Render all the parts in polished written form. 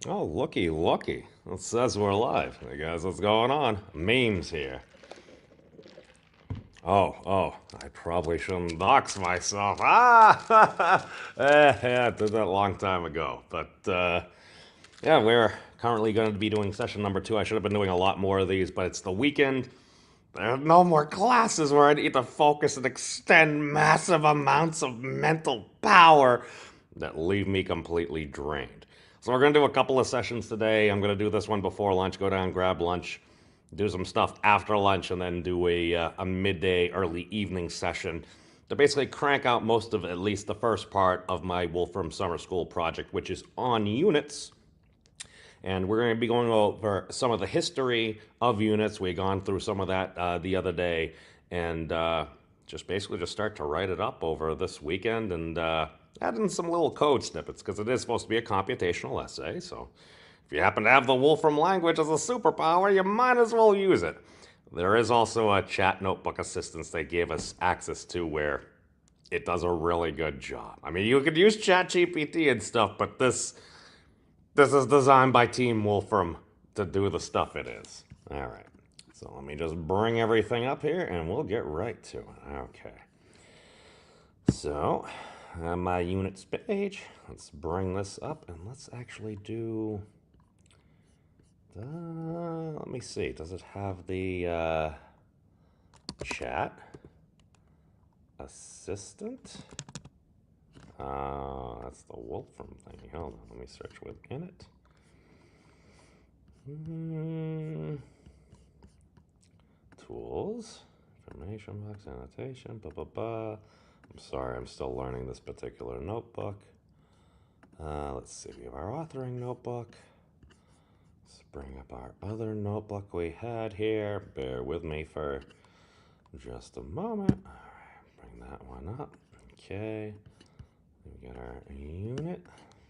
Oh, looky, looky. It says we're live. Hey guys, what's going on? Memes here. Oh, I probably shouldn't dox myself. Yeah, I did that a long time ago. But yeah, we're currently going to be doing session number 2. I should have been doing a lot more of these, but it's the weekend. There are no more classes where I need to focus and extend massive amounts of mental power that leave me completely drained. So we're going to do a couple of sessions today. I'm going to do this one before lunch, go down, grab lunch, do some stuff after lunch, and then do a midday, early evening session to basically crank out most of at least the first part of my Wolfram Summer School project, which is on units. And we're going to be going over some of the history of units. We've gone through some of that the other day, and just basically just start to write it up over this weekend and add in some little code snippets because it is supposed to be a computational essay. So if you happen to have the Wolfram language as a superpower, you might as well use it. There is also a chat notebook assistance they gave us access to where it does a really good job. I mean, you could use ChatGPT and stuff, but this is designed by Team Wolfram to do the stuff it is. All right. So let me just bring everything up here and we'll get right to it. Okay. So, my units page. Let's bring this up and let's actually do. Let me see. Does it have the chat assistant? That's the Wolfram thing. Hold on, let me search within it. Tools, information box, annotation, blah, blah, blah. I'm sorry, I'm still learning this particular notebook. Let's see, we have our authoring notebook. Let's bring up our other notebook we had here. Bear with me for just a moment. All right, bring that one up. Okay. We got our unit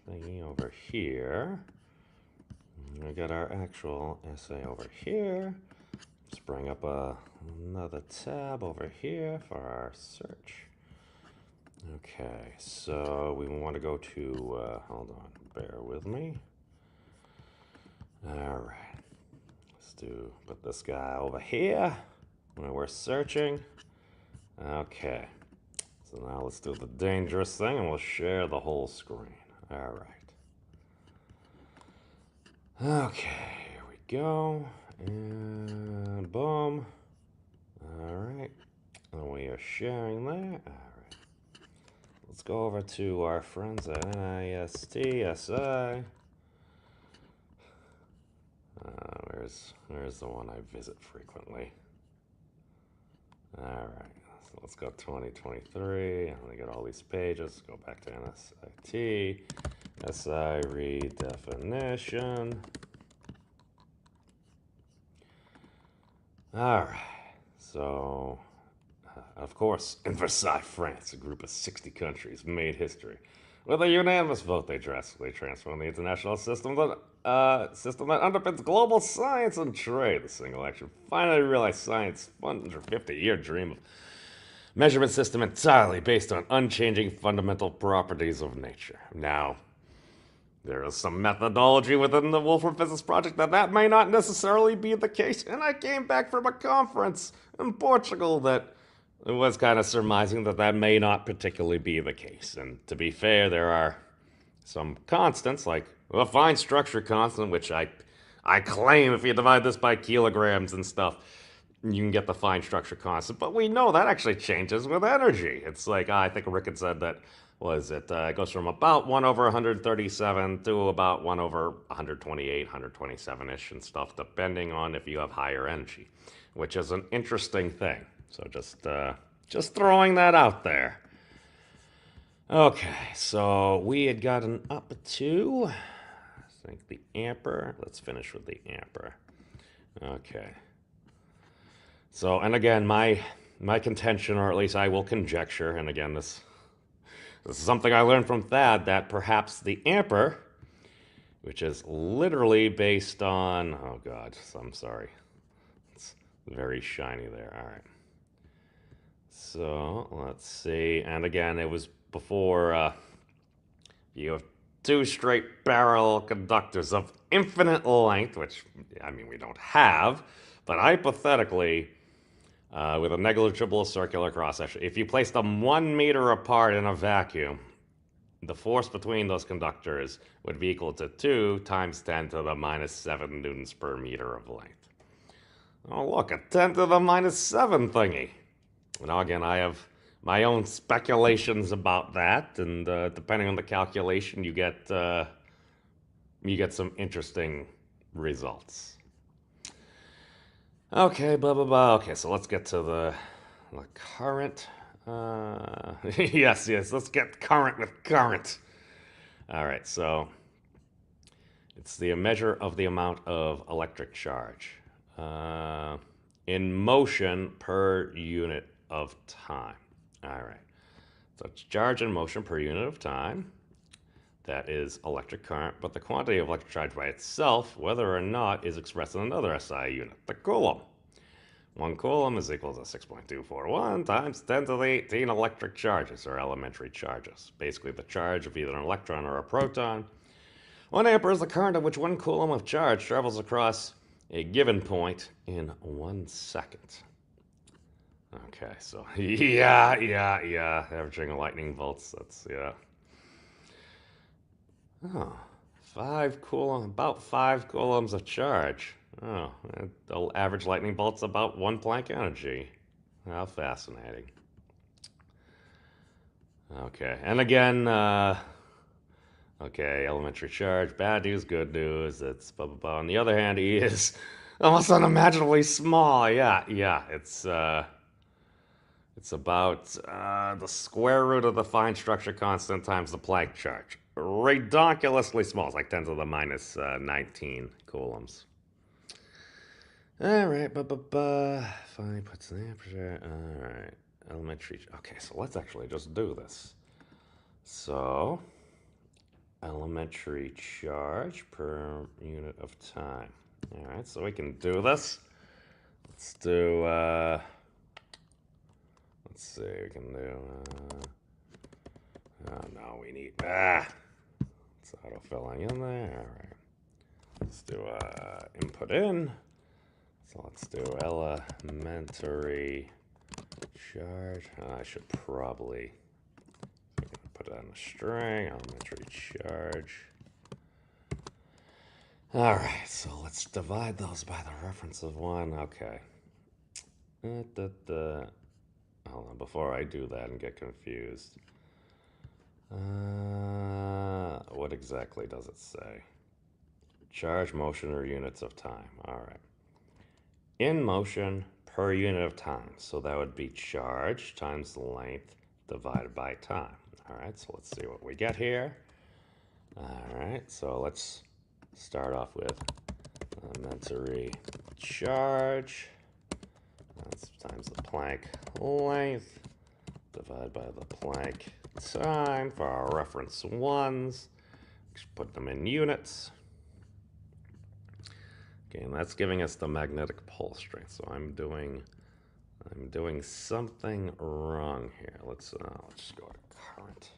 thingy over here. We got our actual essay over here. Let's bring up another tab over here for our search. Okay, so we want to go to, hold on, bear with me. All right, put this guy over here when we're searching. Okay. So now let's do the dangerous thing and we'll share the whole screen. All right. Okay, here we go. And boom. All right. And we are sharing there. All right. Let's go over to our friends at NISTSI. Where's the one I visit frequently? All right. So let's go 2023. We got all these pages. Go back to NSIT. SI redefinition. All right. So, of course, in Versailles, France, a group of 60 countries made history. With a unanimous vote, they drastically transformed the international system that underpins global science and trade. The single action finally realized science's 150-year dream of measurement system entirely based on unchanging fundamental properties of nature. Now, there is some methodology within the Wolfram Physics Project that may not necessarily be the case, and I came back from a conference in Portugal that was kind of surmising that may not particularly be the case. And to be fair, there are some constants, like the fine structure constant, which I claim if you divide this by kilograms and stuff, you can get the fine structure constant. But we know that actually changes with energy. It's like, I think Rick had said that, it goes from about 1 over 137 to about 1 over 128, 127-ish and stuff, depending on if you have higher energy, which is an interesting thing. So just throwing that out there. Okay, so we had gotten up to, I think, the ampere. Let's finish with the ampere. Okay. So, and again, my contention, or at least I will conjecture, and again, this is something I learned from Thad, that perhaps the ampere, which is literally based on, oh God, I'm sorry. It's very shiny there. All right. So let's see. And again, it was before you have two straight parallel conductors of infinite length, which, I mean, we don't have, but hypothetically, with a negligible circular cross-section, if you place them 1 meter apart in a vacuum, the force between those conductors would be equal to 2 times 10 to the minus 7 newtons per meter of length. Oh, look, a 10 to the minus 7 thingy. Now, again, I have my own speculations about that, and depending on the calculation, you get some interesting results. Okay, blah, blah, blah. Okay, so let's get to the current. Yes, let's get current with current. All right, so it's the measure of the amount of electric charge in motion per unit of time. All right, so it's charge in motion per unit of time. That is electric current, but the quantity of electric charge by itself, whether or not, is expressed in another SI unit, the coulomb. 1 coulomb is equal to 6.241 times 10 to the 18 electric charges, or elementary charges. Basically, the charge of either an electron or a proton. 1 ampere is the current at which 1 coulomb of charge travels across a given point in 1 second. Okay, so yeah, averaging lightning bolts, that's, yeah. Oh, about 5 coulombs of charge. Oh, the average lightning bolt's about 1 Planck energy. How fascinating. Okay, and again, okay, elementary charge, bad news, good news, it's blah, blah, blah. On the other hand, E is almost unimaginably small. Yeah, it's about the square root of the fine structure constant times the Planck charge. Redonkulously small. It's like 10 to the minus 19 coulombs. All right, fine, puts the aperture. All right, elementary. Okay, so let's actually just do this. So, elementary charge per unit of time. All right, so we can do this. Let's do, let's see, we can do, oh no, we need, it's auto-filling in there, all right. Let's do, input in. So let's do elementary charge. I should probably put it on a string, elementary charge. All right, so let's divide those by the reference of 1. Okay. Hold on, before I do that and get confused. What exactly does it say? Charge, motion, or units of time. All right. In motion per unit of time. So that would be charge times the length divided by time. All right, so let's see what we get here. All right, so let's start off with elementary charge. That's times the Planck length divided by the Planck time for our reference ones. Just put them in units. Okay, and that's giving us the magnetic pole strength. So I'm doing something wrong here. Let's just go to current.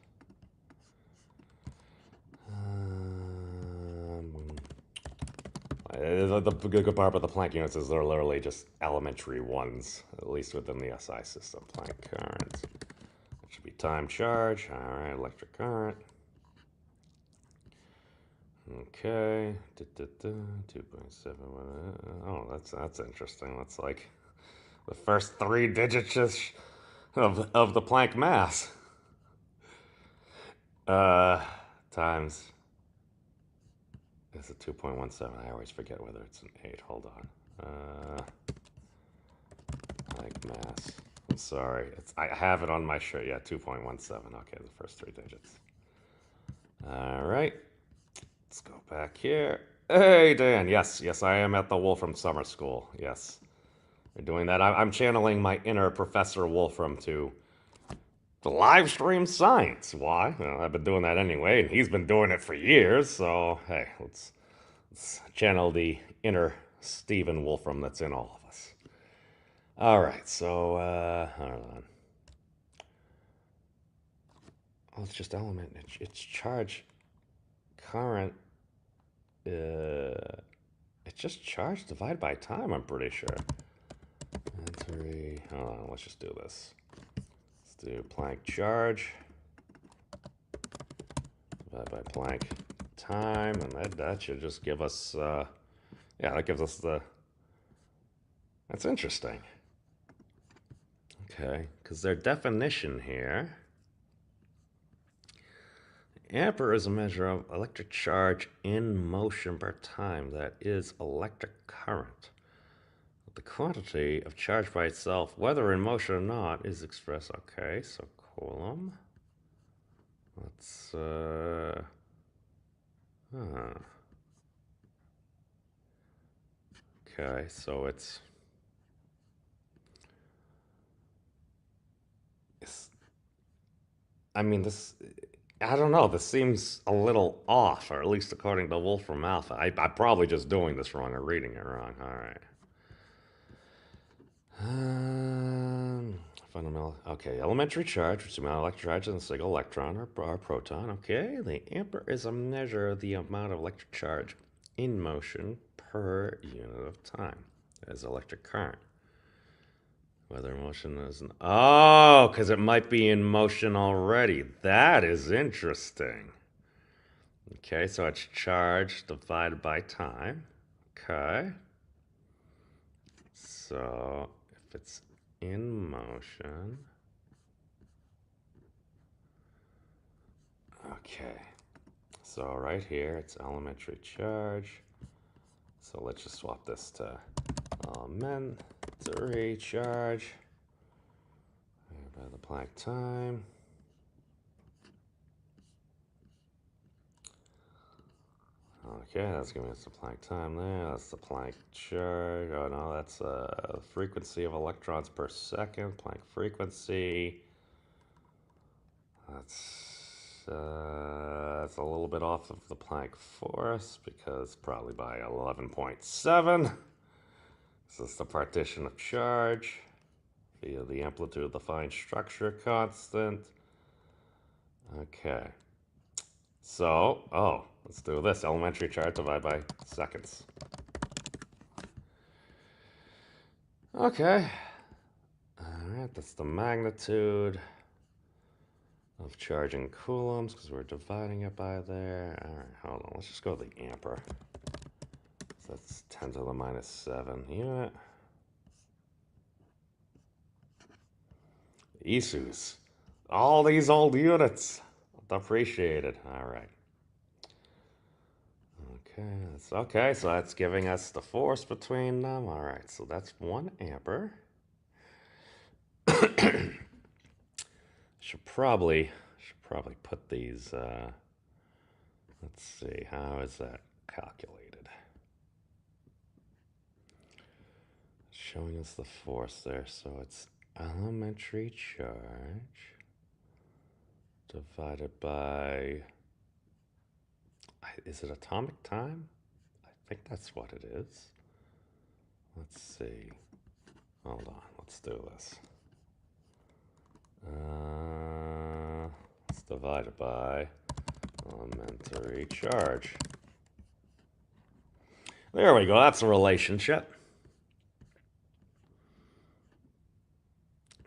The good part about the Planck units is they're literally just elementary ones, at least within the SI system. Planck current. It should be time charge. All right, electric current. Okay, 2.7. Oh, that's interesting. That's like the first 3 digits of the Planck mass. Times. It's a 2.17. I always forget whether it's an 8. Hold on. Planck mass. I'm sorry. I have it on my shirt. Yeah, 2.17. Okay, the first 3 digits. All right. Let's go back here. Hey, Dan. Yes, I am at the Wolfram Summer School. Yes. We're doing that. I'm channeling my inner Professor Wolfram to live stream science. Why? Well, I've been doing that anyway, and he's been doing it for years. So, hey, let's channel the inner Stephen Wolfram that's in all of us. All right, so, hold on. Oh, it's just element. It's charge. current, it's just charge divided by time, I'm pretty sure. And 3, hold on, let's just do this. Let's do Planck charge divided by Planck time, and that should just give us, yeah, that gives us the, that's interesting. Okay, because their definition here, ampere is a measure of electric charge in motion per time, that is electric current. The quantity of charge by itself, whether in motion or not, is expressed, okay, so Coulomb. Let's, okay, so it's I mean, this, I don't know, this seems a little off, or at least according to Wolfram Alpha. I'm probably just doing this wrong or reading it wrong. All right. Fundamental, okay, elementary charge, which is the amount of electric charge in a single electron or proton. Okay, the ampere is a measure of the amount of electric charge in motion per unit of time as electric current. Whether motion is, oh, because it might be in motion already. That is interesting. Okay, so it's charge divided by time. Okay. So if it's in motion, okay. So right here, it's elementary charge. So let's just swap this to elementary charge by the Planck time. Okay, that's giving us the Planck time there. That's the Planck charge. Oh no, that's frequency of electrons per second. Planck frequency. That's a little bit off of the Planck force because probably by 11.7. This is the partition of charge via the amplitude of the fine structure constant. Okay. So, oh, let's do this. Elementary charge divided by seconds. Okay. All right, that's the magnitude of charge in coulombs because we're dividing it by there. All right, hold on. Let's just go to the ampere. So that's 10 to the minus 7 unit. ISUs. All these old units. Appreciated. All right. Okay, so that's giving us the force between them. All right, so that's 1 ampere. should probably put these. Let's see, how is that calculated? Showing us the force there, so it's elementary charge divided by, is it atomic time? I think that's what it is. Let's see. Hold on, let's do this. Let's divide it by elementary charge. There we go, that's a relationship.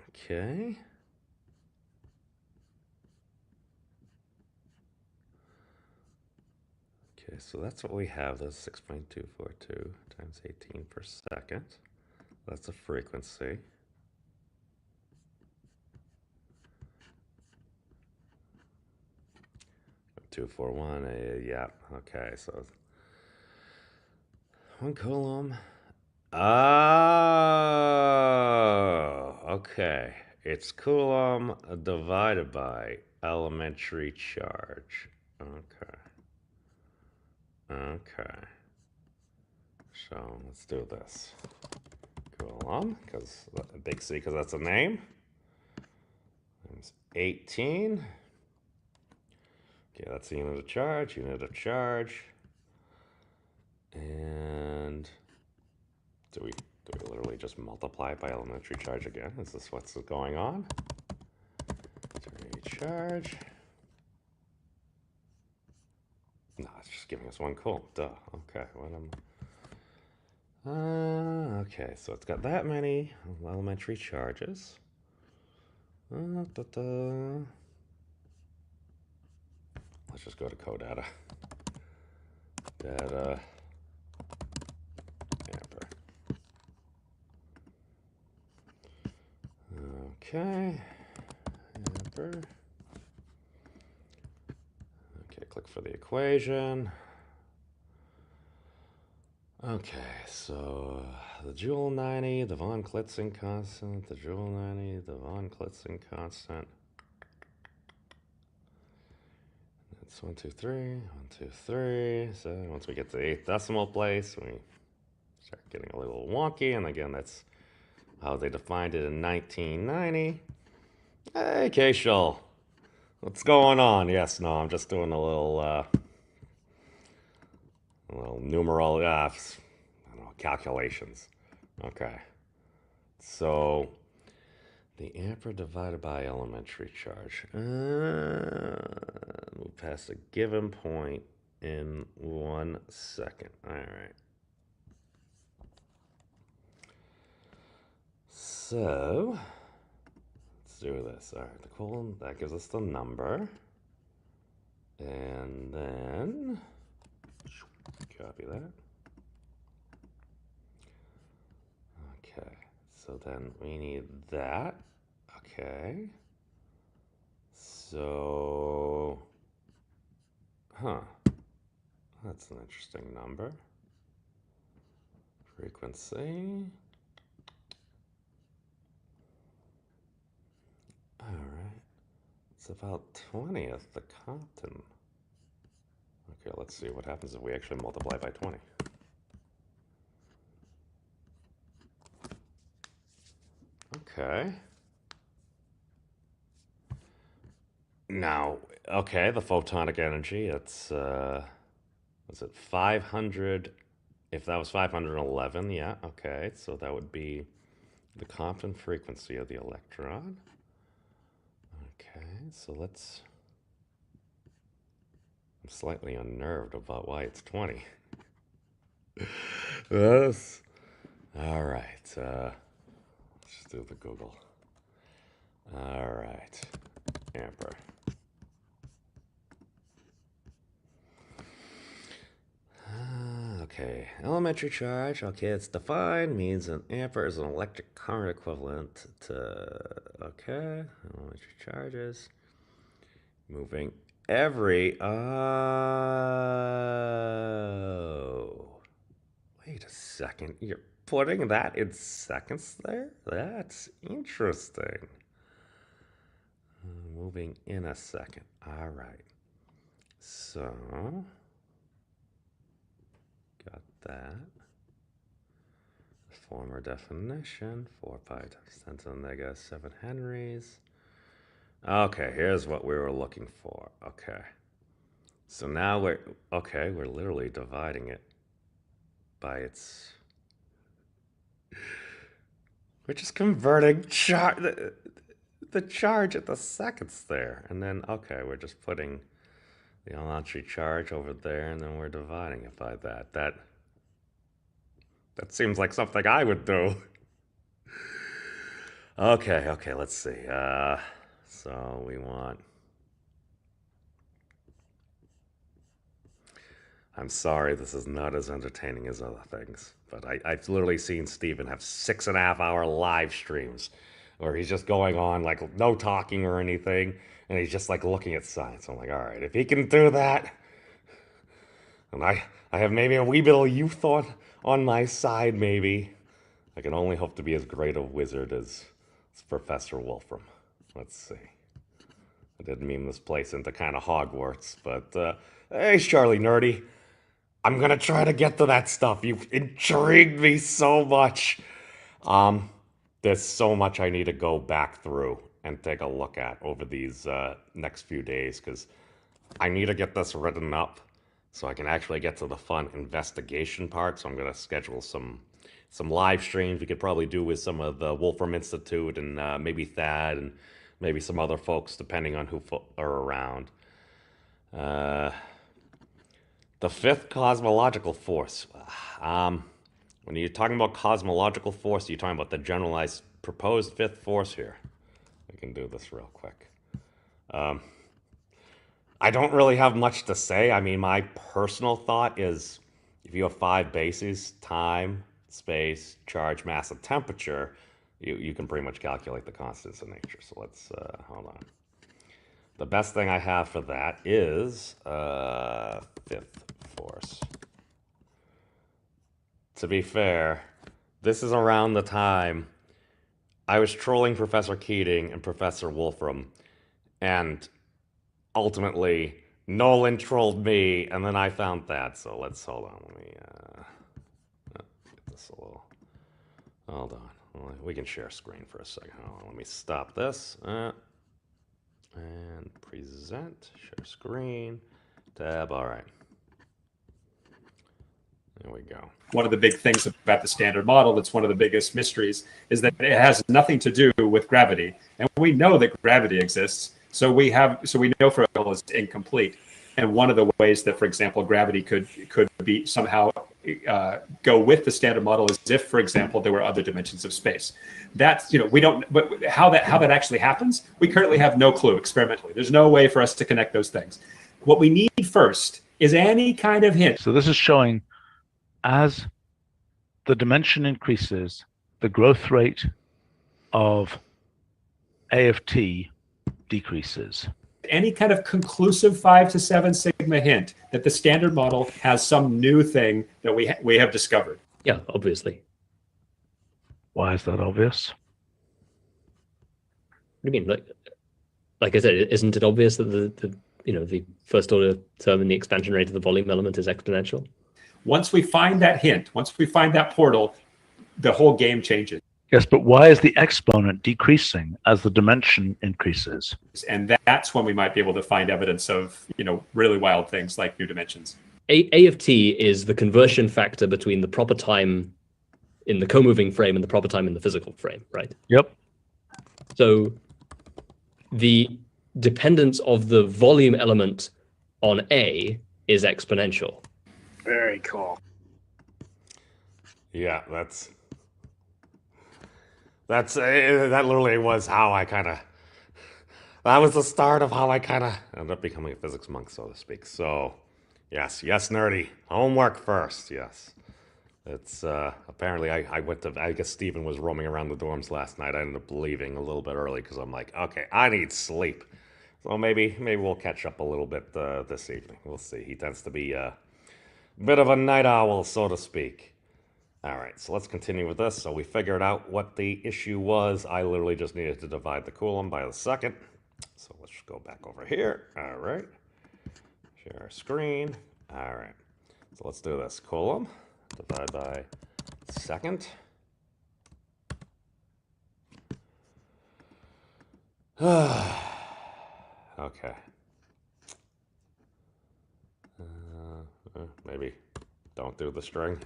Okay. Okay, so that's what we have. That's 6.242 times 18 per second. That's the frequency. Two, 4, 1, yeah, okay, so 1 coulomb. Oh, okay. It's coulomb divided by elementary charge. Okay. Okay. So let's do this. Coulomb, because big C, because that's a name. Times 18. Okay, that's the unit of charge, And do we literally just multiply it by elementary charge again? Is this what's going on? Elementary charge. No, it's just giving us one. Cool. Duh. Okay. What am? Okay. So it's got that many elementary charges. Da, da. Let's just go to codata. Data ampere. Okay. Ampere. Okay, click for the equation. Okay, so the Joule 90, the von Klitzing constant, the Joule 90, the von Klitzing constant. That's 1, 2, 3, 1, 2, 3. So once we get to the 8th decimal place, we start getting a little wonky. And again, that's how they defined it in 1990. Hey, Keishal, what's going on? Yes, no, I'm just doing a little numeral, I don't know, calculations. Okay, so the ampere divided by elementary charge. Move past a given point in 1 second. All right. So let's do this. All right, the colon, that gives us the number. And then copy that. Okay, so then we need that. Okay. So, that's an interesting number. Frequency. All right. It's about 20th the Compton. Okay, let's see what happens if we actually multiply by 20. Okay. Now, okay, the photonic energy, it's, was it 500? If that was 511, yeah, okay. So that would be the Compton frequency of the electron. Okay, so let's... I'm slightly unnerved about why it's 20. Yes. All right. Let's just do the Google. All right. Ampere. Okay. Elementary charge. Okay, it's defined. Means an ampere is an electric current equivalent to... Okay. Elementary charges. Moving every... Oh... Wait a second. You're putting that in seconds there? That's interesting. Moving in a second. All right. So, got that. Former definition. 4 pi times 10 to the negative 7 henries. Okay, here's what we were looking for. Okay. So now we're literally dividing it by its... We're just converting the charge at the seconds there. And then, okay, we're just putting the elementary charge over there, and then we're dividing it by that. That seems like something I would do. Okay, let's see. So we want... I'm sorry, this is not as entertaining as other things, but I've literally seen Steven have 6.5-hour live streams where he's just going on, like, no talking or anything, and he's just, like, looking at science. I'm like, all right, if he can do that, and I have maybe a wee bit of youth on my side, maybe, I can only hope to be as great a wizard as Professor Wolfram. Let's see. I didn't mean this place into kind of Hogwarts, but, hey, Charlie Nerdy. I'm gonna try to get to that stuff. You've intrigued me so much. There's so much I need to go back through and take a look at over these next few days, because I need to get this written up so I can actually get to the fun investigation part. So I'm gonna schedule some live streams we could probably do with some of the Wolfram Institute and maybe Thad and maybe some other folks, depending on who are around. The fifth cosmological force. When you're talking about cosmological force, you're talking about the generalized proposed fifth force here. We can do this real quick. I don't really have much to say. I mean, my personal thought is if you have five bases, time, space, charge, mass, and temperature, you can pretty much calculate the constants of nature. So let's, hold on. The best thing I have for that is fifth force. To be fair, this is around the time I was trolling Professor Keating and Professor Wolfram, and ultimately Nolan trolled me, and then I found that. So let's hold on. Let me get this a little. Hold on. We can share screen for a second. Hold on. Let me stop this. And present, share screen, tab. All right. There we go. One of the big things about the Standard Model, that's one of the biggest mysteries, is that it has nothing to do with gravity. And we know that gravity exists, so we know for example it's incomplete. And one of the ways that, for example, gravity could be somehow go with the Standard Model is if, for example, there were other dimensions of space. That's, we don't, but how that actually happens, we currently have no clue experimentally. There's no way for us to connect those things. What we need first is any kind of hint. So this is showing as the dimension increases, the growth rate of A of t decreases. Any kind of conclusive 5 to 7 sigma hint that the Standard Model has some new thing that we have discovered. Yeah, obviously. Why is that obvious? What do you mean? Like I said, isn't it obvious that the first order term in the expansion rate of the volume element is exponential? Once we find that hint, once we find that portal, the whole game changes. Yes, but why is the exponent decreasing as the dimension increases? And that's when we might be able to find evidence of, really wild things like new dimensions. A of t is the conversion factor between the proper time in the co-moving frame and the proper time in the physical frame, right? Yep. So the dependence of the volume element on A is exponential. Very cool. Yeah, that literally was how I that was the start of how I ended up becoming a physics monk, so to speak. So, yes, nerdy. Homework first, yes. It's, apparently I guess Steven was roaming around the dorms last night. I ended up leaving a little bit early because I'm like, okay, I need sleep. So maybe we'll catch up a little bit this evening. We'll see. He tends to be a bit of a night owl, so to speak. All right, so let's continue with this. So we figured out what the issue was. I literally just needed to divide the Coulomb by the second. So let's go back over here. All right. Share our screen. All right. So let's do this. Coulomb, divide by second. Okay. Maybe don't do the string.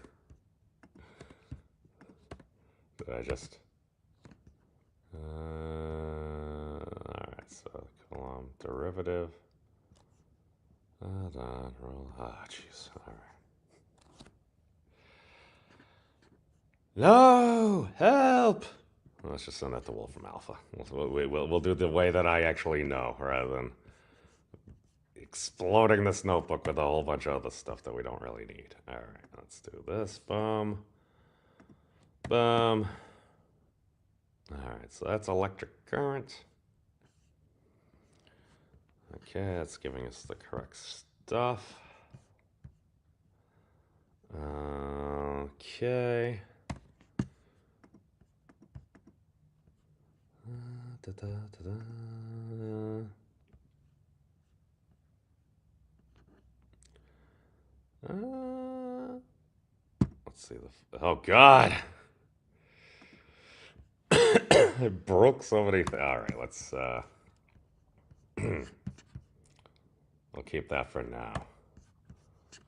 Did I just... Alright, so Coulomb derivative. Jeez. Alright. No! Help! Let's just send that to Wolfram Alpha. We'll do the way that I actually know, rather than exploding this notebook with a whole bunch of other stuff that we don't really need. Alright, let's do this. Boom. Boom. Alright, so that's electric current. Okay, that's giving us the correct stuff. Okay. Let's see the... Oh, God! It broke so many things. All right, let's... we'll keep that for now.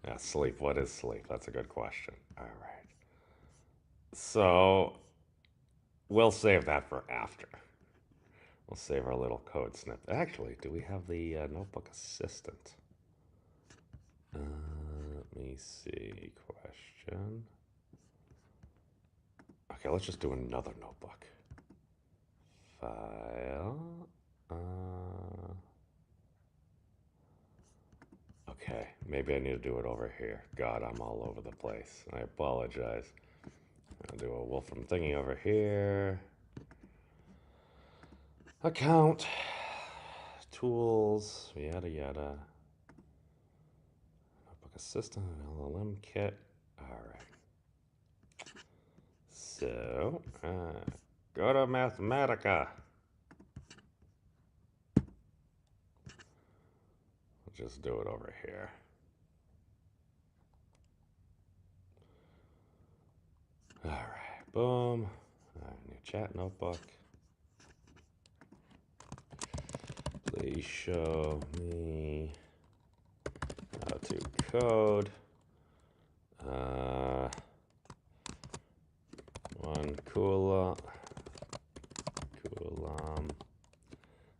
Yeah, sleep. What is sleep? That's a good question. All right. So, we'll save that for after. We'll save our little code snippet. Actually, do we have the notebook assistant? me see. Question. Okay, let's just do another notebook. File. Okay, maybe I need to do it over here. God, I'm all over the place. I apologize. I'll do a Wolfram thingy over here. Account. Tools. Yada yada. Notebook assistant. LLM kit. Alright. So, go to Mathematica. Just do it over here. All right, boom. All right, new chat notebook. Please show me how to code 1 coulomb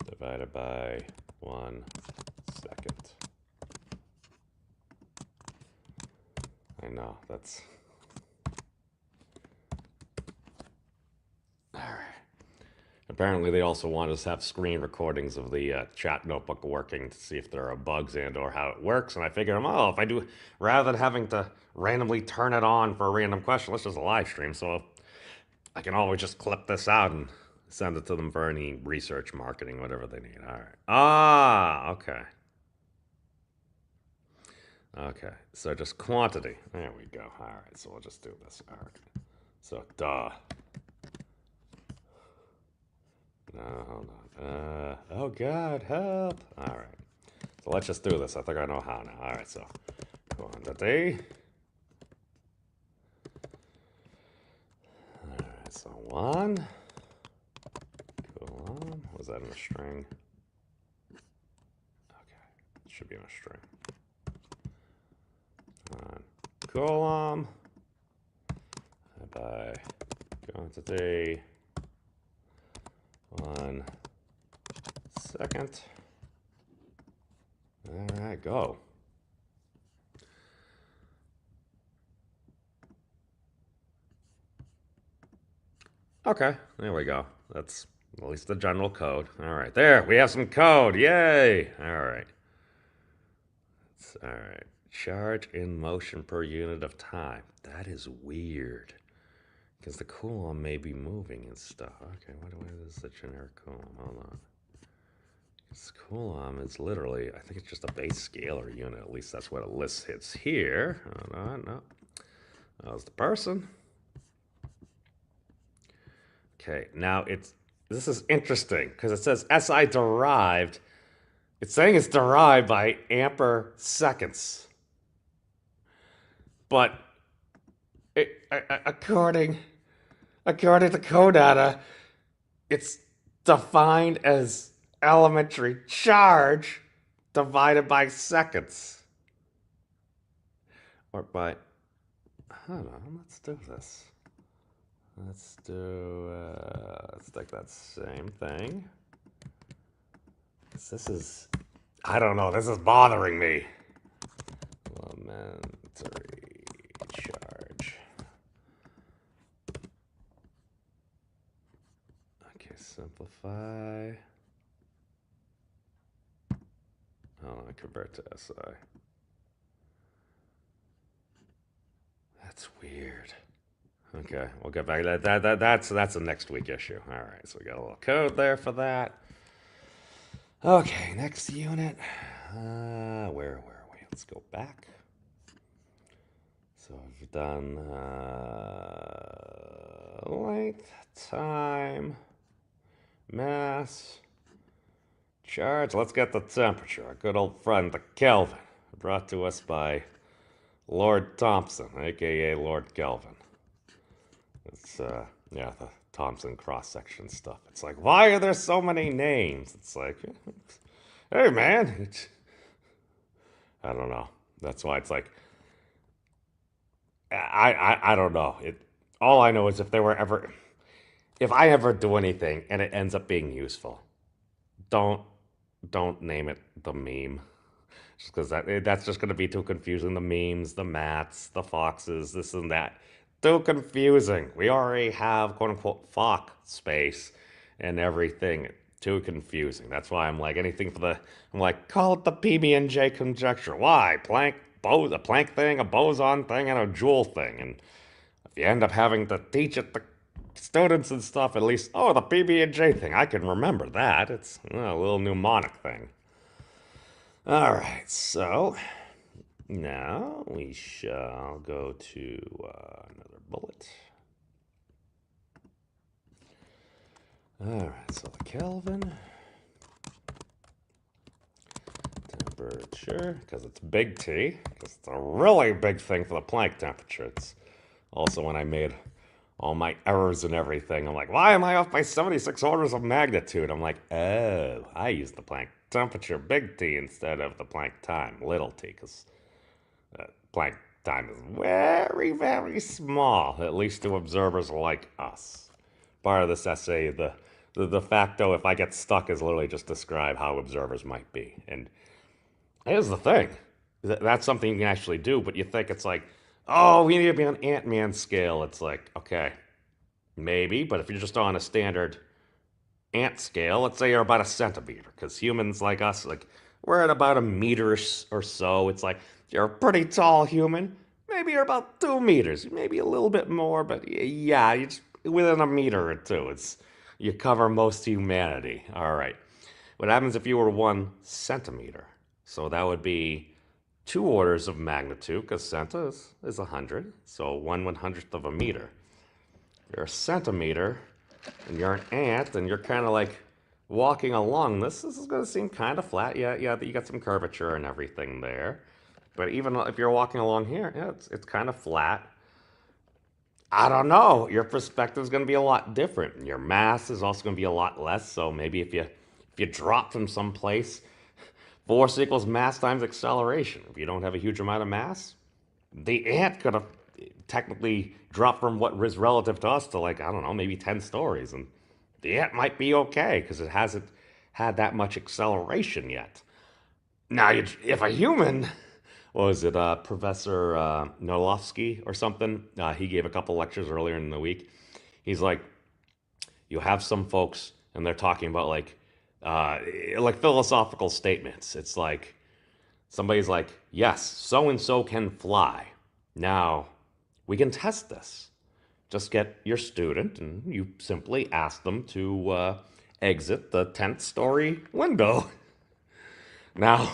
divided by 1 second. I know, that's... All right. Apparently they also want us to have screen recordings of the chat notebook working to see if there are bugs and or how it works. And I figured, oh, if I do, rather than having to randomly turn it on for a random question, let's just live stream. So I can always just clip this out and send it to them for any research, marketing, whatever they need. All right. Ah, okay. Okay, so just quantity. There we go. All right, so we'll just do this. All right. So, duh. No, hold on. Oh, God, help. All right. So let's just do this. I think I know how now. All right, so quantity. All right, so 1 coulomb. Was that in a string? Okay, it should be in a string. Coulomb by quantity 1 second. All right, go. Okay, there we go. That's at least the general code. All right, there, we have some code. Yay! All right. All right. Charge in motion per unit of time. That is weird. Because the coulomb may be moving and stuff. Okay, what is the generic coulomb? Hold on. This coulomb is literally, I think it's just a base scalar unit. At least that's what it lists hits here. Hold on, no. That was the person. Okay, now this is interesting because it says SI derived. It's saying it's derived by ampere seconds. But according to Codata, it's defined as elementary charge divided by seconds. Or by, hold on, let's do this. Let's take that same thing. This is, I don't know, this is bothering me. Elementary charge. Okay, simplify. Oh, I convert to SI. That's weird. Okay, we'll get back to that. That's a next week issue. All right, so we got a little code there for that. Okay, next unit. Where are we? Let's go back. So we've done length, time, mass, charge. Let's get the temperature. Our good old friend, the Kelvin, brought to us by Lord Thompson, aka Lord Kelvin. It's yeah, the Thompson cross-section stuff. It's like, why are there so many names? It's like, hey man, I don't know. That's why it's like, I don't know. All I know is if I ever do anything and it ends up being useful, don't name it the meme. just because that's just going to be too confusing. The memes, the mats, the foxes, this and that. Too confusing. We already have quote unquote Fox space and everything. Too confusing. That's why I'm like anything for the. I'm like call it the PB&J conjecture. Why Planck? A Planck thing, a boson thing, and a Joule thing. And if you end up having to teach it to students and stuff, at least, oh, the PB&J thing, I can remember that. It's a little mnemonic thing. All right, so now we shall go to another bullet. All right, so the Kelvin temperature, because it's big T, because it's a really big thing for the Planck temperature. It's also when I made all my errors and everything. I'm like, why am I off by 76 orders of magnitude? I'm like, oh, I used the Planck temperature, big T, instead of the Planck time, little t, because Planck time is very, very small, at least to observers like us. Part of this essay, the de facto, if I get stuck, is literally just describe how observers might be. And here's the thing. That's something you can actually do, but you think it's like, oh, we need to be on Ant-Man scale. It's like, okay, maybe, but if you're just on a standard ant scale, let's say you're about a centimeter, because humans like us, like, we're at about a meter or so. It's like, you're a pretty tall human. Maybe you're about 2 meters, maybe a little bit more, but yeah, you're just within a meter or two. You cover most humanity. All right. What happens if you were 1 centimeter? So that would be 2 orders of magnitude, because centa is 100, so 1/100th of a meter. You're a centimeter, and you're an ant, and you're kind of like walking along this. This is going to seem kind of flat. Yeah, you got some curvature and everything there. But even if you're walking along here, yeah, it's kind of flat. I don't know. Your perspective is going to be a lot different. Your mass is also going to be a lot less. So maybe if you drop from some place, force equals mass times acceleration. If you don't have a huge amount of mass, the ant could have technically dropped from what is relative to us to, like, I don't know, maybe 10 stories. And the ant might be okay because it hasn't had that much acceleration yet. Now, if a human, what was it, Professor Nolofsky or something? He gave a couple lectures earlier in the week. He's like, you have some folks, and they're talking about like philosophical statements. It's like somebody's like, yes, so and so can fly. Now, we can test this. Just get your student, and you simply ask them to exit the 10th story window. Now,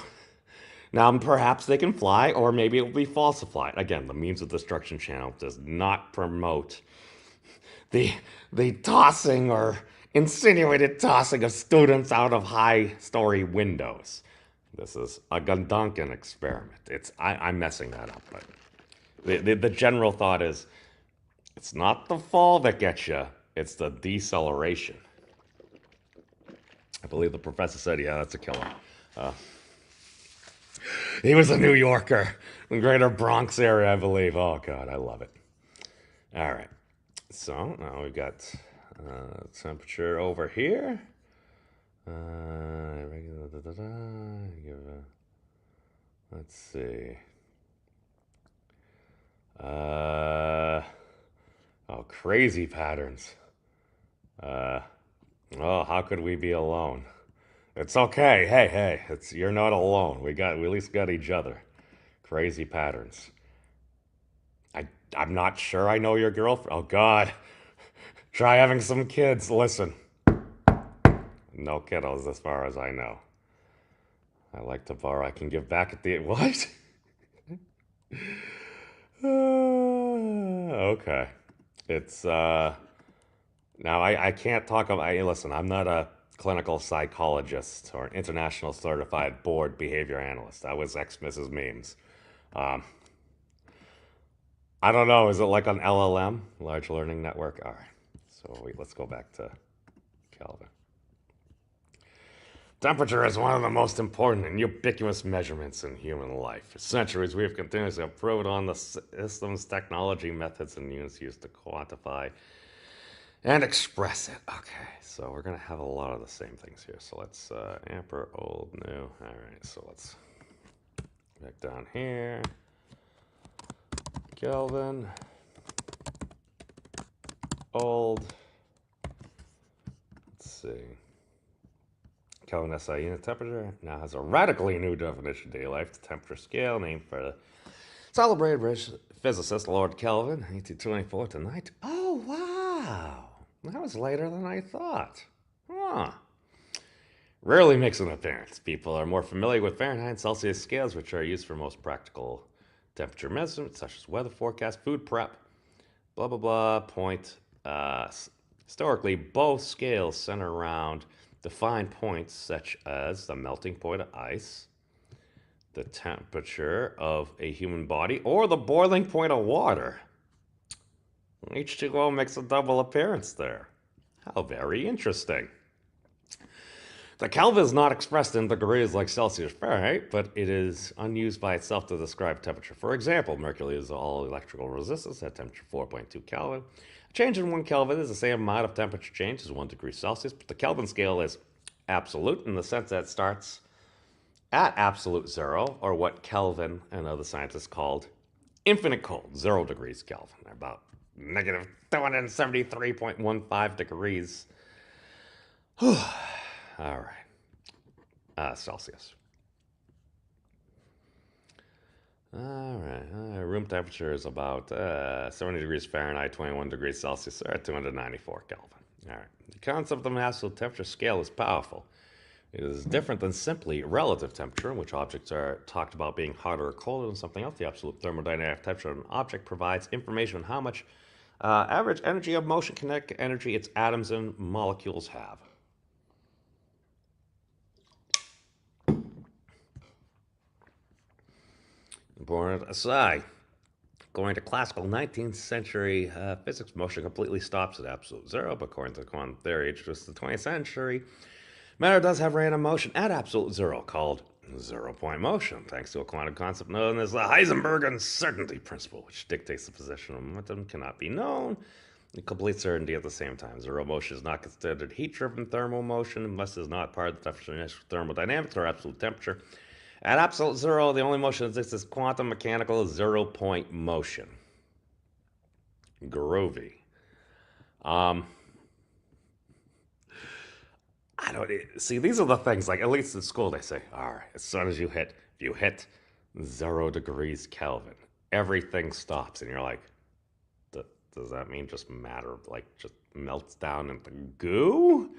perhaps they can fly, or maybe it will be falsified. Again, the Means of Destruction channel does not promote the tossing or insinuated tossing of students out of high-story windows. This is a Gundankin experiment. I'm messing that up, but the general thought is it's not the fall that gets you; it's the deceleration. I believe the professor said, "Yeah, that's a killer." He was a New Yorker, in the Greater Bronx area, I believe. Oh God, I love it. All right, so now we've got temperature over here. Let's see. Oh, crazy patterns. Oh, how could we be alone? It's okay. Hey, you're not alone. We at least got each other. Crazy patterns. I'm not sure I know your girlfriend. Oh God. Try having some kids. Listen. No kiddos as far as I know. I like to borrow. I can give back at the what? Okay. It's now I can't talk about listen, I'm not a clinical psychologist or an international certified board behavior analyst. I was ex-Mrs. Memes. I don't know, is it like an LLM, large learning network? All right. So let's go back to Kelvin. Temperature is one of the most important and ubiquitous measurements in human life. For centuries, we have continuously improved on the systems, technology, methods, and units used to quantify and express it. Okay, so we're going to have a lot of the same things here. So let's ampere, old, new. All right, so let's Back down here. Kelvin. Old. Let's see. Kelvin SI unit temperature now has a radically new definition. Day life, the temperature scale named for the celebrated British physicist Lord Kelvin, 1824 to 19. Oh, wow. That was later than I thought. Huh. Rarely makes an appearance. People are more familiar with Fahrenheit and Celsius scales, which are used for most practical temperature measurements, such as weather forecast, food prep, blah, blah, blah. Point. Historically, both scales center around defined points such as the melting point of ice, the temperature of a human body, or the boiling point of water. H2O makes a double appearance there. How very interesting. The Kelvin is not expressed in degrees like Celsius or Fahrenheit, but it is unused by itself to describe temperature. For example, mercury is all electrical resistance at temperature 4.2 Kelvin. A change in 1 Kelvin is the same amount of temperature change as 1 degree Celsius, but the Kelvin scale is absolute in the sense that it starts at absolute zero, or what Kelvin and other scientists called infinite cold, 0 degrees Kelvin, about negative 273.15 degrees. All right. Celsius. All right. Room temperature is about 70 degrees Fahrenheit, 21 degrees Celsius, or 294 Kelvin. All right. The concept of an absolute temperature scale is powerful. It is different than simply relative temperature, in which objects are talked about being hotter or colder than something else. The absolute thermodynamic temperature of an object provides information on how much average energy of motion, kinetic energy its atoms and molecules have. Important aside, according to classical 19th century physics, motion completely stops at absolute zero, but according to quantum theory introduced in the 20th century, matter does have random motion at absolute zero, called zero-point motion, thanks to a quantum concept known as the Heisenberg uncertainty principle, which dictates the position of momentum cannot be known with complete certainty at the same time. Zero motion is not considered heat-driven thermal motion unless it is not part of the definition of thermodynamics or absolute temperature. At absolute zero, the only motion that exists is quantum mechanical zero-point motion. Groovy. I don't see. These are the things. Like at least in school, they say, all right, as soon as if you hit 0 degrees Kelvin, everything stops, and you're like, does that mean just matter like just melts down into goo?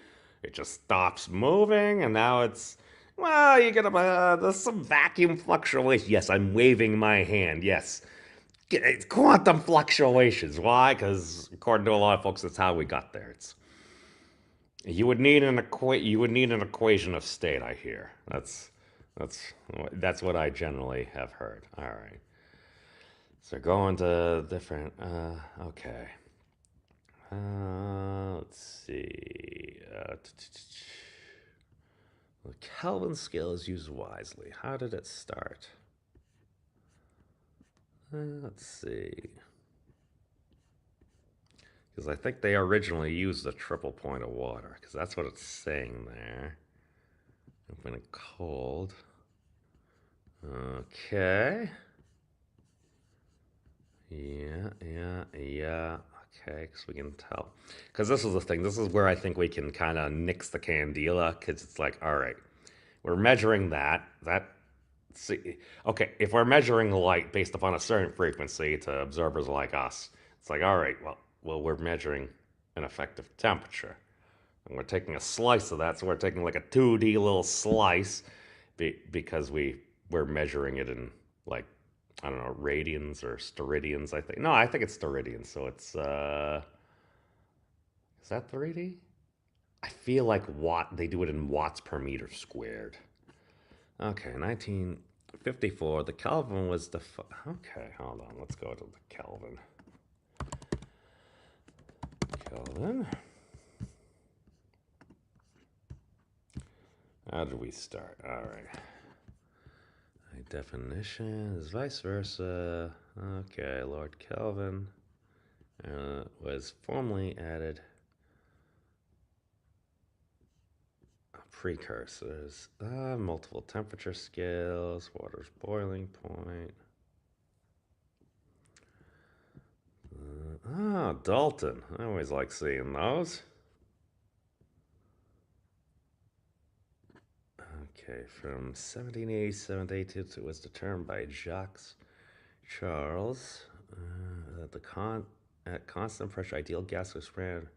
It just stops moving, and now it's. Well, you get there's some vacuum fluctuation. Yes, I'm waving my hand. Yes, it's quantum fluctuations. Why? Because according to a lot of folks, that's how we got there. You would need an equation of state. I hear that's what I generally have heard. All right. So going to different. Okay. Let's see. The Kelvin scale is used wisely. How did it start? Let's see. Because I think they originally used the triple point of water, because that's what it's saying there. Open and cold. Okay. Yeah. Okay, because we can tell. Because this is the thing. This is where I think we can kind of nix the candela, because it's like, all right, we're measuring that. See, okay, if we're measuring light based upon a certain frequency to observers like us, it's like, all right, well, we're measuring an effective temperature. And we're taking a slice of that, so we're taking like a 2D little slice because we're measuring it in like, I don't know, radians or steradians, I think. No, I think it's steradians, so it's, is that 3D? I feel like they do it in watts per meter squared. Okay, 1954, the Kelvin was okay, hold on, let's go to the Kelvin. How did we start? All right. Definition is vice versa. Okay, Lord Kelvin was formally added. precursors. Multiple temperature scales, water's boiling point. Dalton. I always like seeing those. Okay, from 1787 to 1882, it was determined by Jacques Charles that at constant pressure, ideal gas was expanded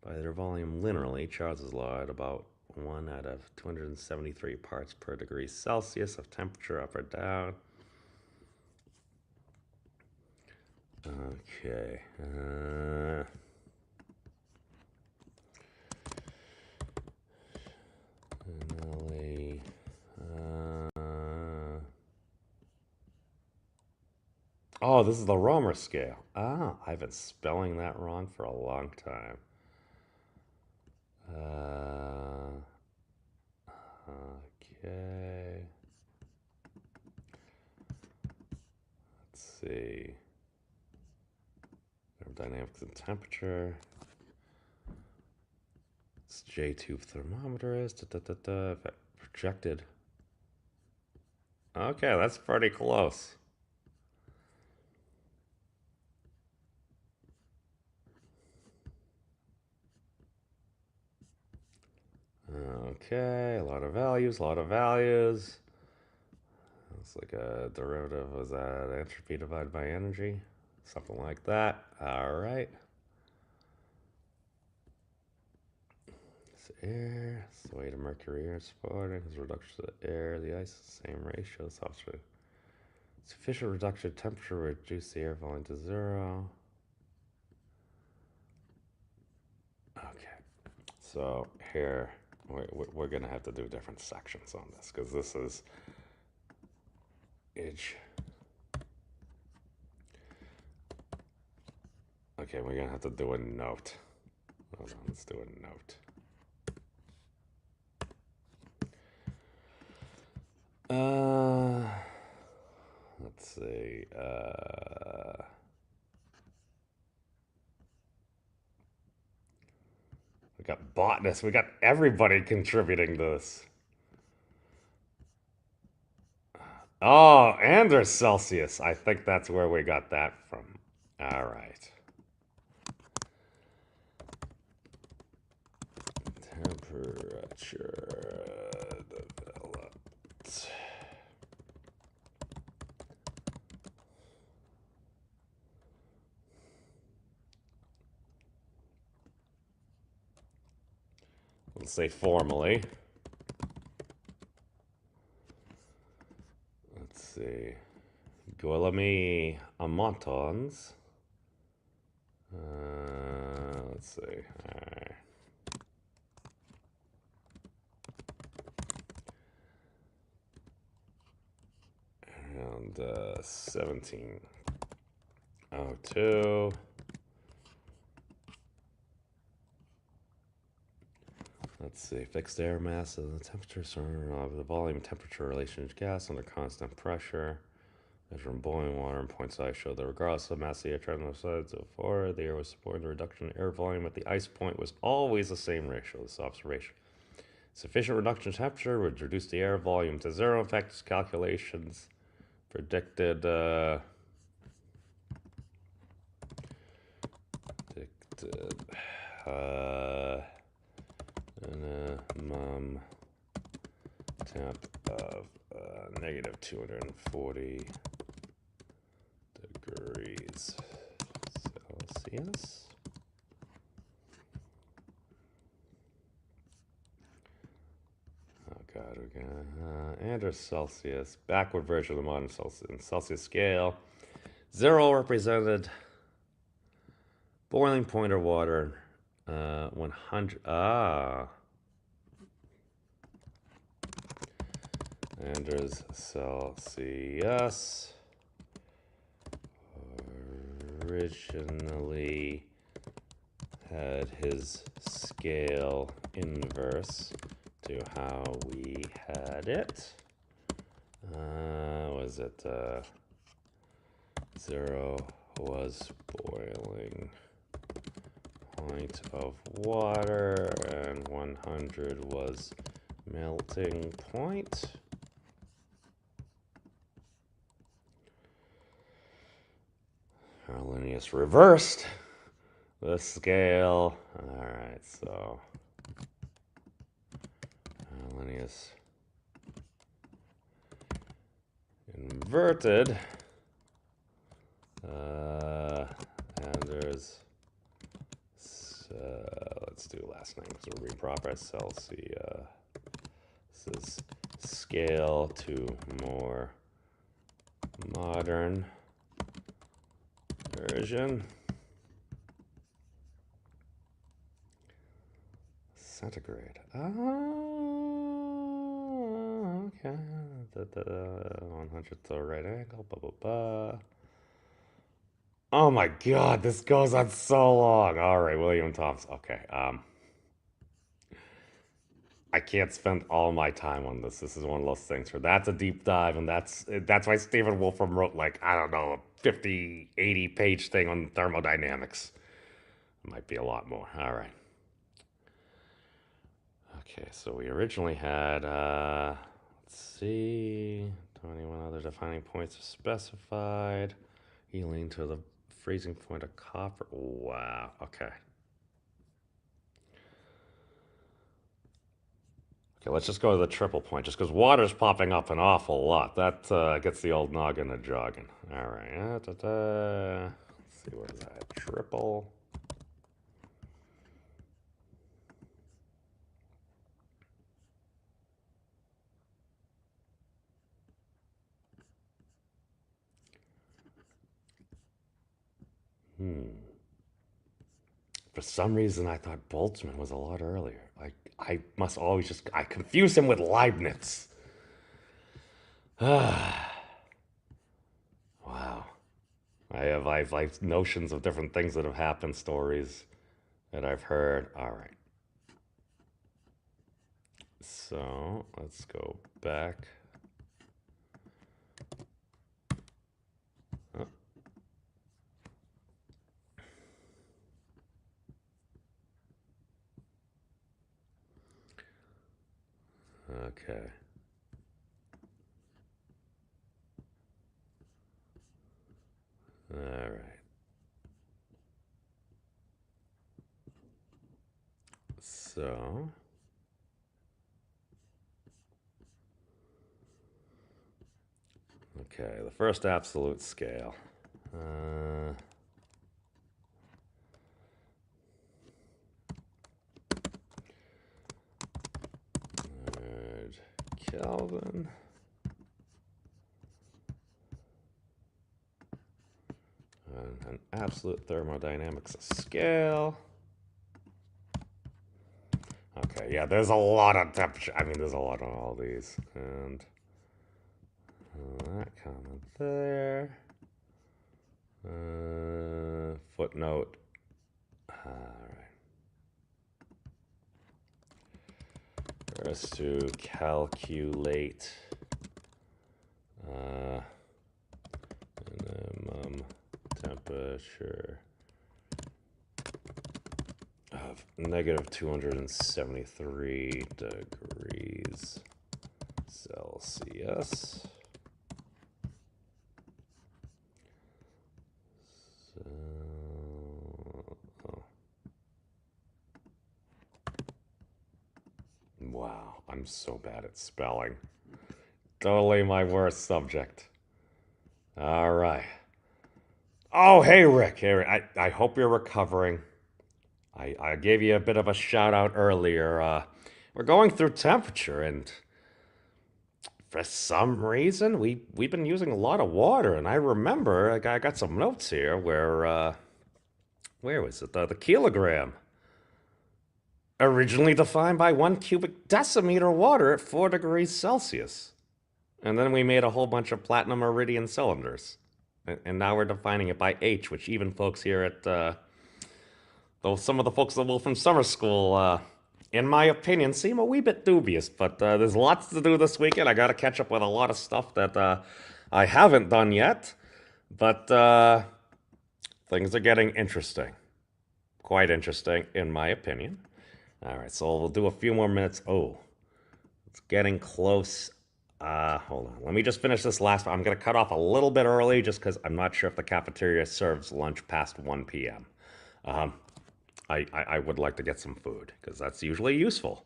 by their volume linearly. Charles's law at about 1 out of 273 parts per degree Celsius of temperature up or down. Okay. Finally, oh, this is the Romer scale. I've been spelling that wrong for a long time. Okay. Let's see. Thermodynamics and temperature. This J-tube thermometer is projected. Okay, that's pretty close. Okay, a lot of values, It's like a derivative, was that entropy divided by energy? Something like that. All right. It's air, it's the weight of mercury air supporting, is reduction to the air, the ice, same ratio, sufficient reduction temperature to reduce the air volume to 0. Okay, so here we're going to have to do different sections on this because this is H. Okay, we're going to have to do a note. Hold on, let's do a note. Let's see. We got botanists. We got everybody contributing to this. Oh, Anders Celsius. I think that's where we got that from. All right. Temperature developed. Let's say formally. Let's see. Guillaume Amontons. Let's see. All right. Around 1702. Let's see, fixed air mass and the temperature of the volume and temperature relationship gas under constant pressure. Measuring boiling water and point size show that regardless of mass of the air traveling on the sides of forward, the air was supporting the reduction in air volume at the ice point was always the same ratio. This observation. Sufficient reduction in temperature would reduce the air volume to 0. In fact, his calculations predicted minimum temp of negative 240 degrees Celsius. Oh God, we're gonna Anders Celsius, backward version of the modern Celsius scale. 0 represented boiling point of water. 100. Anders Celsius originally had his scale inverse to how we had it. Was it 0 was boiling point of water and 100 was melting point. Arrhenius reversed the scale. All right, so Arrhenius inverted. And there's, let's do last name because we're reading proper. Celsius. This is scale to more modern version. Centigrade. Oh, okay. 100th the right angle. Blah, blah, blah. Oh my God, this goes on so long. All right, William Thompson. Okay. I can't spend all my time on this. This is one of those things where that's a deep dive, and that's why Stephen Wolfram wrote, like, I don't know, a 50, 80-page thing on thermodynamics. It might be a lot more. All right. Okay, so we originally had, let's see, 21 other defining points are specified. Healing to the freezing point of copper. Wow, okay. Okay, let's just go to the triple point, just because water's popping up an awful lot. That gets the old noggin a jogging. All right, let's see, what is that? Triple. For some reason, I thought Boltzmann was a lot earlier. I must always just, I confuse him with Leibniz. Wow. I've notions of different things that have happened, stories that I've heard. All right. So let's go back. Oh. Okay. All right. So okay, the first absolute scale. Kelvin. And an absolute thermodynamics scale. Okay, yeah, there's a lot of temperature. I mean, there's a lot on all these. And that comment there. Footnote. All right. First to calculate minimum temperature of negative 273 degrees Celsius. So, wow, I'm so bad at spelling. Totally my worst subject. All right. Oh, hey, Rick. Hey, Rick. I hope you're recovering. I gave you a bit of a shout out earlier. We're going through temperature, and for some reason, we've been using a lot of water. And I remember I got some notes here where was it? The kilogram. Originally defined by 1 cubic decimeter water at 4 degrees Celsius. And then we made a whole bunch of platinum iridium cylinders. And now we're defining it by H, which even folks here at, though some of the folks at Wolfram Summer School, in my opinion, seem a wee bit dubious. But there's lots to do this weekend. I got to catch up with a lot of stuff that I haven't done yet. But things are getting interesting. Quite interesting, in my opinion. All right, so we'll do a few more minutes. Oh, It's getting close. Hold on. Let me just finish this last one. I'm going to cut off a little bit early just because I'm not sure if the cafeteria serves lunch past 1 p.m. I would like to get some food because that's usually useful.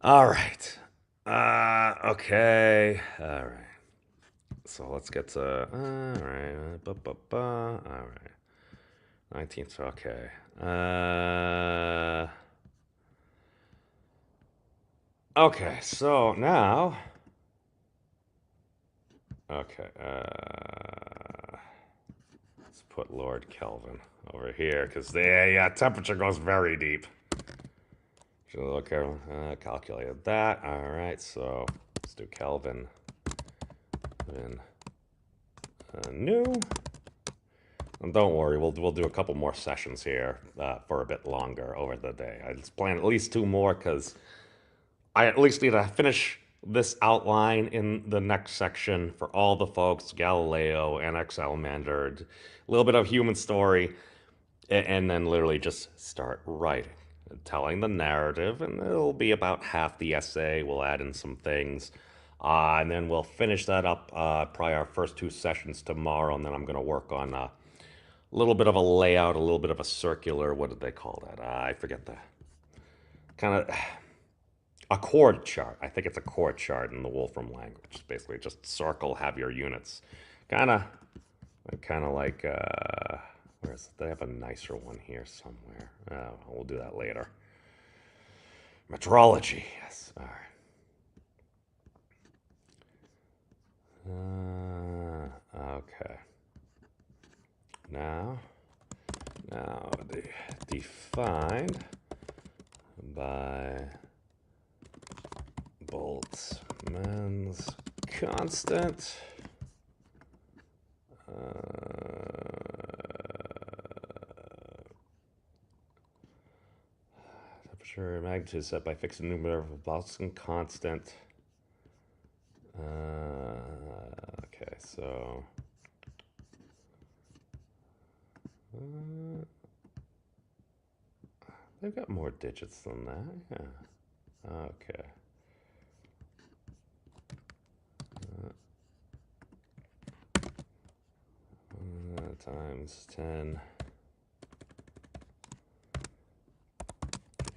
All right. Okay. All right. So let's get to. All right. All right. 19th. Okay. Okay. So now. Okay. Let's put Lord Kelvin over here because the temperature goes very deep. Okay, calculated that. All right, so let's do Kelvin. Then new. And don't worry, we'll do a couple more sessions here for a bit longer over the day. I just plan at least 2 more because I at least need to finish this outline in the next section for all the folks, Galileo, NX Salamander, a little bit of human story, and then literally just start writing, telling the narrative, and it'll be about half the essay. We'll add in some things, and then we'll finish that up probably our first 2 sessions tomorrow, and then I'm going to work on a little bit of a layout, a little bit of a circular, what did they call that? I forget the kind of a chord chart. I think it's a chord chart in the Wolfram language. It's basically just circle, have your units. Kind of like, where is it? They have a nicer one here somewhere. We'll do that later. Metrology, yes. All right. Okay. Now defined by Boltzmann's constant. Temperature magnitude set by fixed numerator of Boltzmann constant. Okay, so they've got more digits than that. Yeah. Okay. Times 10.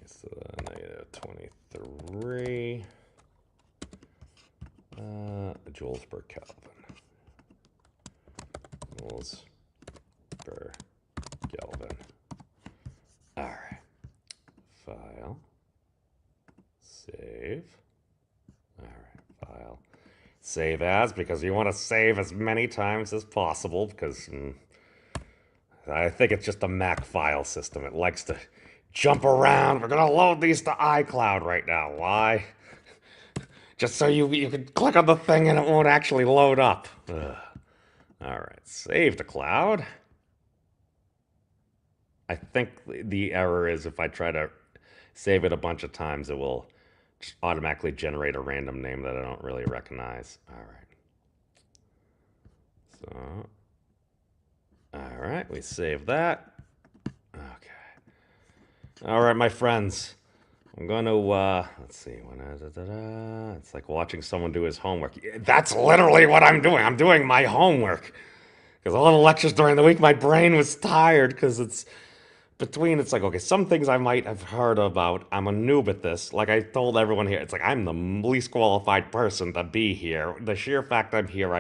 So negative 23 joules per Kelvin. Joules per Kelvin. All right. File. Save. All right. File. Save as, because you want to save as many times as possible, because I think it's just a Mac file system. It likes to jump around. We're going to load these to iCloud right now. Why? Just so you can click on the thing and it won't actually load up. Ugh. All right, save to cloud. I think the error is if I try to save it a bunch of times, it will just automatically generate a random name that I don't really recognize. All right. So, all right, we save that. Okay. All right, my friends. I'm going to, let's see. It's like watching someone do his homework. That's literally what I'm doing. I'm doing my homework. Because all the lectures during the week, my brain was tired because it's like, okay, some things I might have heard about. I'm a noob at this. Like I told everyone here, it's like I'm the least qualified person to be here. The sheer fact I'm here,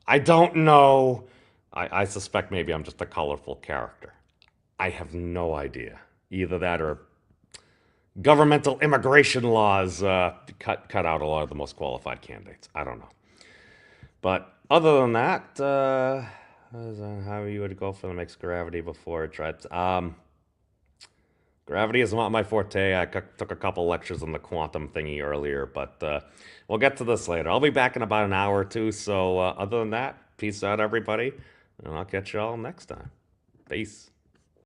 I don't know. I suspect maybe I'm just a colorful character. I have no idea. Either that or governmental immigration laws cut out a lot of the most qualified candidates. I don't know. But other than that, how you would go for the mixed gravity before it tried. Gravity is not my forte. I took a couple lectures on the quantum thingy earlier, but we'll get to this later. I'll be back in about an hour or two. So other than that, peace out, everybody. And I'll catch you all next time. Peace.